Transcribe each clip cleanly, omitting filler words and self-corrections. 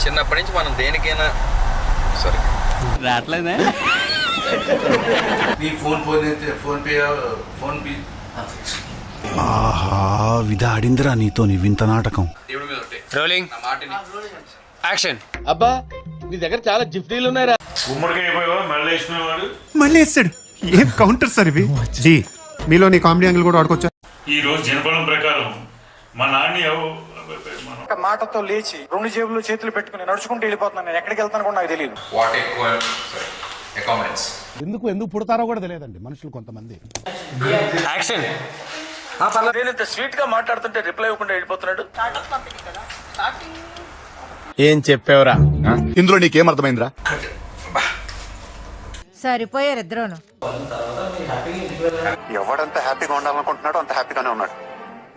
చిన్నప్పటి నుంచి మనం దేనికైనా సారీ రావట్లేదే నీ ఫోన్ పే ఆహా విధాడిందిరా నీతో నీ వింత నాటకం. దేవుడి మీద ఒకటే రోలింగ్ నా మాటని యాక్షన్. అబ్బా నీ దగ్గర చాలా జిఫ్టీలు ఉన్నాయరా. ఉమ్మడికి అయిపోయావా మళ్ళీ వేసినవాడు మళ్ళీ వేస్తాడు. ఏం కౌంటర్ సార్ ఇవి? జీ మీలో నీ కామెడీ యాంగిల్ కూడా ఆడుకోవచ్చా? ఈ రోజు జనబలం ప్రకారం మా నాన్న ఒక మాటతో లేచి 2 జేబులు చేతులు పెట్టుకుని నడుచుకుంటూ వెళ్ళిపోతున్నాను. నేను ఎక్కడికి వెళ్తాను కూడా నాకు తెలియదు. వాట్ అకామిడెన్స్ ఎందుకు పుడతారో కూడా తెలియదండి మనుషులు కొంతమంది. యాక్షన్. నేను ఇంత స్వీట్ గా మాట్లాడుతుంటే రిప్లై ఇవ్వకుండా వెళ్ళిపోతున్నాడు. ఏం చెప్పావురా? ఇందులో నీకేం అర్థమైందిరా? సరిపోయారు ఇద్దరును. ఎవడంత హ్యాపీగా ఉండాలనుకుంటున్నాడో అంత హ్యాపీగానే ఉన్నాడు,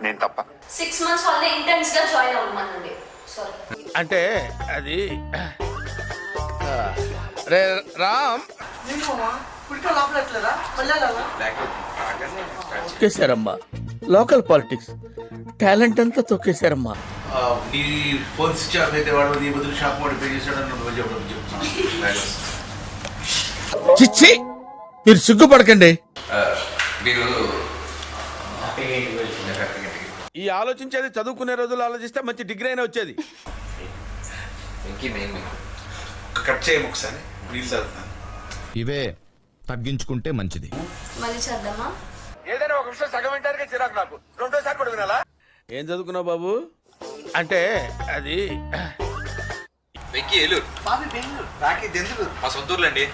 నేను తప్ప. 6 months వాళ్ళని ఇంటెన్స్ గా జాయిన్ అవ్వమనండి. సారీ అంటే అది రే రామ్ తొక్కేశారమ్మా. లోకల్ పాలిటిక్స్ టాలెంట్ అంతా తొక్కేశారమ్మా. నీ ఫోన్ స్విచ్ ఆఫ్ అయితే వాడు నీ బదులు షాప్ వాడు పే చేశాడని నువ్వు చెప్తున్నాను. చిచ్చి మీరు సిగ్గుపడకండి. మీరు ఈ ఆలోచించేది చదువుకునే రోజులు ఆలోచిస్తే మంచి డిగ్రీ అయినా వచ్చేది. కట్ చేయము ఒకసారి ప్లీజ్ చదువుతాను. ఇవే తగ్గించుకుంటే మంచిది. మళ్ళీ చేద్దామా? ఏదైనా ఒక విషయం సగం వింటానికి చిరాకు నాకు. రెండోసారి కూడా వినాలా? ఏం చదువుకున్నావు బాబు? అంటే అది వెంకీ ఏలూరు మా సొంతూరులండి.